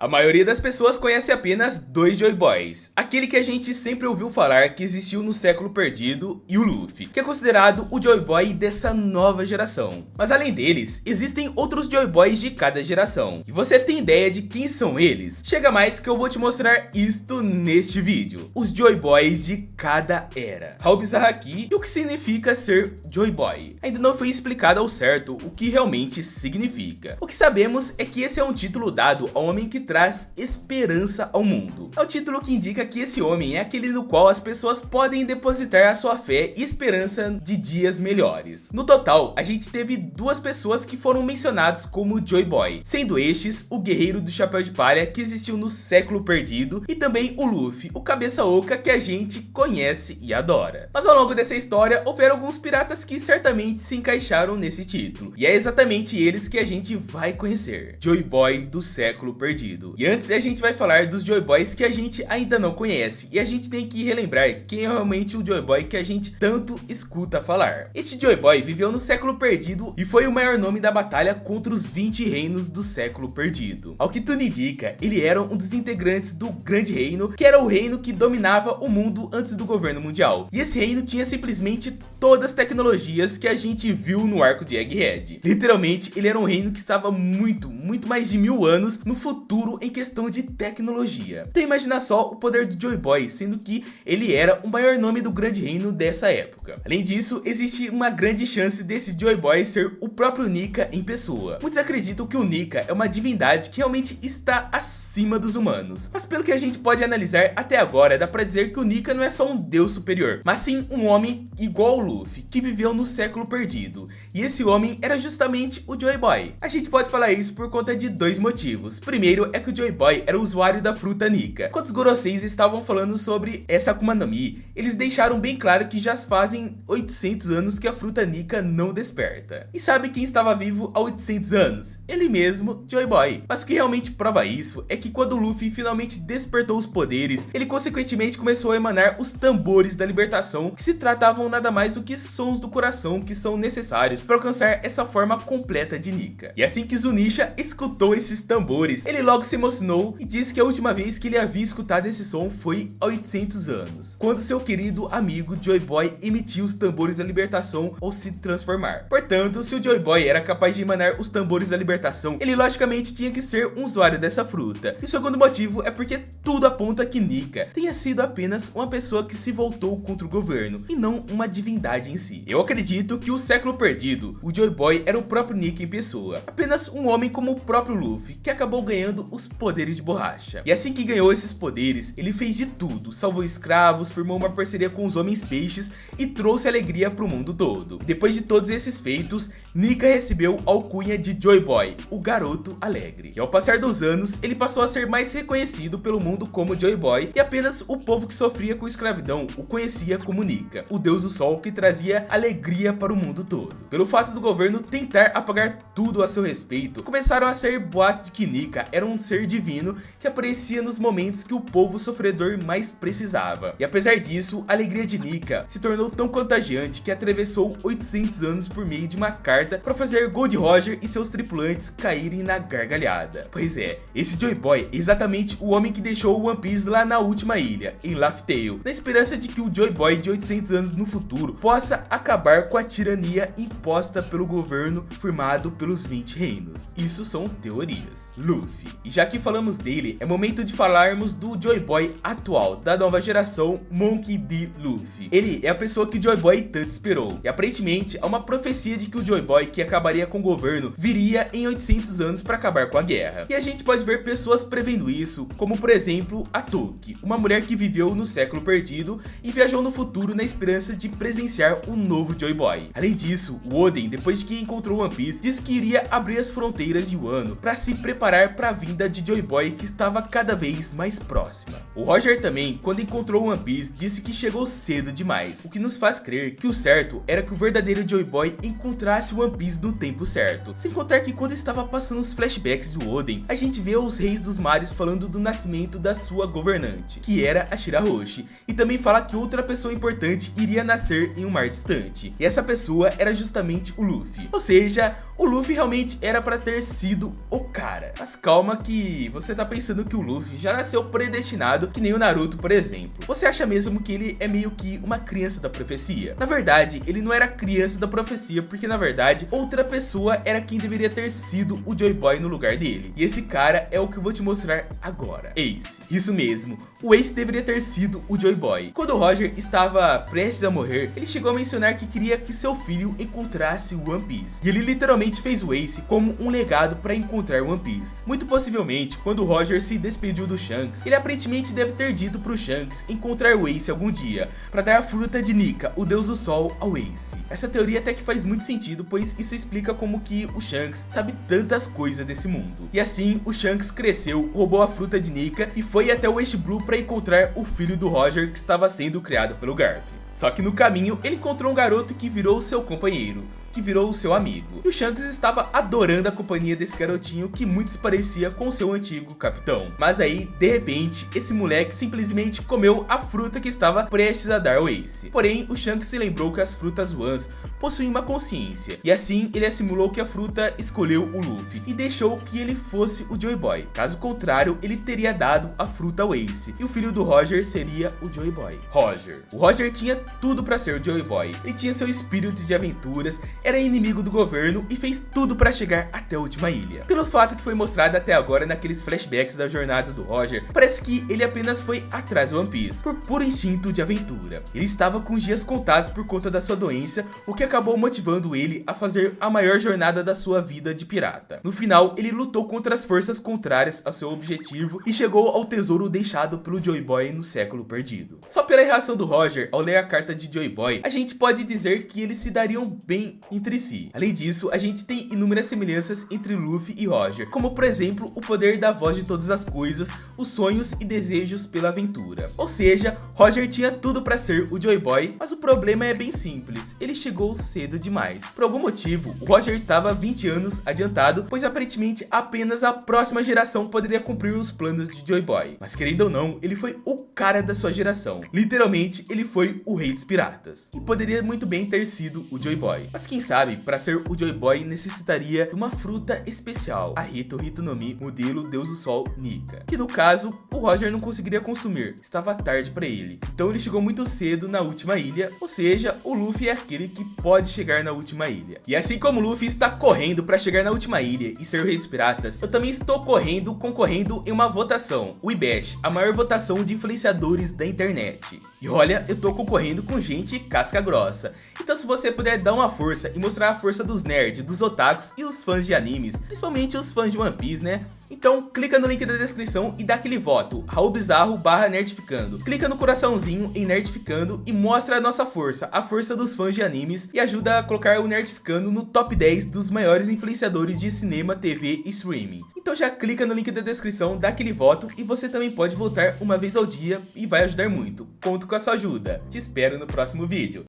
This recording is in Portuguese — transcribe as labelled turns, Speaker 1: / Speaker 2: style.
Speaker 1: A maioria das pessoas conhece apenas dois Joy Boys, aquele que a gente sempre ouviu falar que existiu no século perdido e o Luffy, que é considerado o Joy Boy dessa nova geração. Mas além deles, existem outros Joy Boys de cada geração. E você tem ideia de quem são eles? Chega mais que eu vou te mostrar isto neste vídeo. Os Joy Boys de cada era. How bizarro aqui e o que significa ser Joy Boy. Ainda não foi explicado ao certo o que realmente significa. O que sabemos é que esse é um título dado ao homem que traz esperança ao mundo. É o título que indica que esse homem é aquele no qual as pessoas podem depositar a sua fé e esperança de dias melhores. No total, a gente teve duas pessoas que foram mencionadas como Joy Boy, sendo estes o guerreiro do chapéu de palha que existiu no século perdido e também o Luffy, o cabeça oca que a gente conhece e adora. Mas ao longo dessa história houveram alguns piratas que certamente se encaixaram nesse título, e é exatamente eles que a gente vai conhecer. Joy Boy do século perdido. E antes a gente vai falar dos Joy Boys que a gente ainda não conhece, e a gente tem que relembrar quem é realmente o Joy Boy que a gente tanto escuta falar. Este Joy Boy viveu no século perdido e foi o maior nome da batalha contra os 20 reinos do século perdido. Ao que tudo indica, ele era um dos integrantes do Grande Reino, que era o reino que dominava o mundo antes do governo mundial. E esse reino tinha simplesmente todas as tecnologias que a gente viu no arco de Egghead. Literalmente, ele era um reino que estava muito mais de 1000 anos no futuro em questão de tecnologia. Então imagina só o poder do Joy Boy, sendo que ele era o maior nome do Grande Reino dessa época. Além disso, existe uma grande chance desse Joy Boy ser o próprio Nika em pessoa. Muitos acreditam que o Nika é uma divindade que realmente está acima dos humanos. Mas pelo que a gente pode analisar até agora, dá pra dizer que o Nika não é só um deus superior, mas sim um homem igual ao Luffy, que viveu no século perdido. E esse homem era justamente o Joy Boy. A gente pode falar isso por conta de dois motivos. Primeiro é que o Joy Boy era o usuário da fruta Nika. Quando os Goroseis estavam falando sobre essa Akuma no Mi, eles deixaram bem claro que já fazem 800 anos que a fruta Nika não desperta. E sabe quem estava vivo há 800 anos? Ele mesmo, Joy Boy. Mas o que realmente prova isso é que quando o Luffy finalmente despertou os poderes, ele consequentemente começou a emanar os tambores da libertação, que se tratavam nada mais do que sons do coração que são necessários para alcançar essa forma completa de Nika. E assim que Zunisha escutou esses tambores, ele logo se emocionou e disse que a última vez que ele havia escutado esse som foi há 800 anos, quando seu querido amigo Joy Boy emitiu os tambores da libertação ao se transformar. Portanto, se o Joy Boy era capaz de emanar os tambores da libertação, ele logicamente tinha que ser um usuário dessa fruta. E o segundo motivo é porque tudo aponta que Nika tenha sido apenas uma pessoa que se voltou contra o governo e não uma divindade em si. Eu acredito que o século perdido, o Joy Boy era o próprio Nika em pessoa, apenas um homem como o próprio Luffy, que acabou ganhando os poderes de borracha. E assim que ganhou esses poderes, ele fez de tudo, salvou escravos, firmou uma parceria com os homens peixes e trouxe alegria para o mundo todo. E depois de todos esses feitos, Nika recebeu a alcunha de Joy Boy, o garoto alegre. E ao passar dos anos, ele passou a ser mais reconhecido pelo mundo como Joy Boy, e apenas o povo que sofria com escravidão o conhecia como Nika, o deus do sol que trazia alegria para o mundo todo. Pelo fato do governo tentar apagar tudo a seu respeito, começaram a ser boatos de que Nika era um ser divino que aparecia nos momentos que o povo sofredor mais precisava. E apesar disso, a alegria de Nika se tornou tão contagiante que atravessou 800 anos por meio de uma carta para fazer Gold Roger e seus tripulantes caírem na gargalhada. Pois é, esse Joy Boy é exatamente o homem que deixou o One Piece lá na última ilha, em Laugh Tale, na esperança de que o Joy Boy de 800 anos no futuro possa acabar com a tirania imposta pelo governo formado pelos 20 reinos. Isso são teorias. Luffy. E já que falamos dele, é momento de falarmos do Joy Boy atual, da nova geração Monkey D. Luffy. Ele é a pessoa que o Joy Boy tanto esperou. E aparentemente há uma profecia de que o Joy Boy que acabaria com o governo viria em 800 anos para acabar com a guerra. E a gente pode ver pessoas prevendo isso, como por exemplo a Toki, uma mulher que viveu no século perdido e viajou no futuro na esperança de presenciar o novo Joy Boy. Além disso, o Oden, depois que encontrou One Piece, disse que iria abrir as fronteiras de Wano para se preparar para a vinda de Joy Boy, que estava cada vez mais próxima. O Roger também, quando encontrou One Piece, disse que chegou cedo demais, o que nos faz crer que o certo era que o verdadeiro Joy Boy encontrasse One Piece no tempo certo. Sem contar que quando estava passando os flashbacks do Oden, a gente vê os reis dos mares falando do nascimento da sua governante, que era a Shirahoshi, e também fala que outra pessoa importante iria nascer em um mar distante, e essa pessoa era justamente o Luffy. Ou seja, o Luffy realmente era para ter sido o cara. Mas calma que que você tá pensando que o Luffy já nasceu predestinado que nem o Naruto, por exemplo. Você acha mesmo que ele é meio que uma criança da profecia? Na verdade, ele não era criança da profecia, porque na verdade outra pessoa era quem deveria ter sido o Joy Boy no lugar dele. E esse cara é o que eu vou te mostrar agora. Ace. Isso mesmo, o Ace deveria ter sido o Joy Boy. Quando o Roger estava prestes a morrer, ele chegou a mencionar que queria que seu filho encontrasse o One Piece. E ele literalmente fez o Ace como um legado para encontrar o One Piece. Muito possivelmente, quando o Roger se despediu do Shanks, ele aparentemente deve ter dito pro Shanks encontrar o Ace algum dia, para dar a fruta de Nika, o deus do sol, ao Ace. Essa teoria até que faz muito sentido, pois isso explica como que o Shanks sabe tantas coisas desse mundo. E assim, o Shanks cresceu, roubou a fruta de Nika e foi até o West Blue para encontrar o filho do Roger que estava sendo criado pelo Garp. Só que no caminho, ele encontrou um garoto que virou seu companheiro, que virou o seu amigo. E o Shanks estava adorando a companhia desse garotinho que muito se parecia com seu antigo capitão. Mas aí, de repente, esse moleque simplesmente comeu a fruta que estava prestes a dar ao Ace. Porém, o Shanks se lembrou que as frutas Ones possuem uma consciência. E assim, ele assimilou que a fruta escolheu o Luffy e deixou que ele fosse o Joy Boy. Caso contrário, ele teria dado a fruta ao Ace. E o filho do Roger seria o Joy Boy. Roger. O Roger tinha tudo para ser o Joy Boy. Ele tinha seu espírito de aventuras, era inimigo do governo e fez tudo para chegar até a última ilha. Pelo fato que foi mostrado até agora naqueles flashbacks da jornada do Roger, parece que ele apenas foi atrás do One Piece, por puro instinto de aventura. Ele estava com os dias contados por conta da sua doença, o que acabou motivando ele a fazer a maior jornada da sua vida de pirata. No final, ele lutou contra as forças contrárias ao seu objetivo e chegou ao tesouro deixado pelo Joy Boy no século perdido. Só pela reação do Roger ao ler a carta de Joy Boy, a gente pode dizer que eles se dariam bem entre si. Além disso, a gente tem inúmeras semelhanças entre Luffy e Roger, como por exemplo, o poder da voz de todas as coisas, os sonhos e desejos pela aventura. Ou seja, Roger tinha tudo para ser o Joy Boy, mas o problema é bem simples, ele chegou cedo demais. Por algum motivo, o Roger estava 20 anos adiantado, pois aparentemente apenas a próxima geração poderia cumprir os planos de Joy Boy. Mas querendo ou não, ele foi o cara da sua geração. Literalmente, ele foi o rei dos piratas. E poderia muito bem ter sido o Joy Boy. Mas quem sabe, para ser o Joy Boy necessitaria de uma fruta especial, a Hito Hito no Mi, modelo Deus do Sol Nika, que no caso, o Roger não conseguiria consumir, estava tarde para ele. Então ele chegou muito cedo na última ilha, ou seja, o Luffy é aquele que pode chegar na última ilha. E assim como o Luffy está correndo para chegar na última ilha e ser o rei dos piratas, eu também estou concorrendo em uma votação, o IBEST, a maior votação de influenciadores da internet. E olha, eu tô concorrendo com gente casca grossa. Então se você puder dar uma força e mostrar a força dos nerds, dos otakus e os fãs de animes, principalmente os fãs de One Piece, né? Então clica no link da descrição e dá aquele voto, raulbizarro/nerdificando. Clica no coraçãozinho em Nerdificando e mostra a nossa força, a força dos fãs de animes, e ajuda a colocar o Nerdificando no top 10 dos maiores influenciadores de cinema, TV e streaming. Então já clica no link da descrição, dá aquele voto e você também pode votar uma vez ao dia e vai ajudar muito. Conto com a sua ajuda. Te espero no próximo vídeo.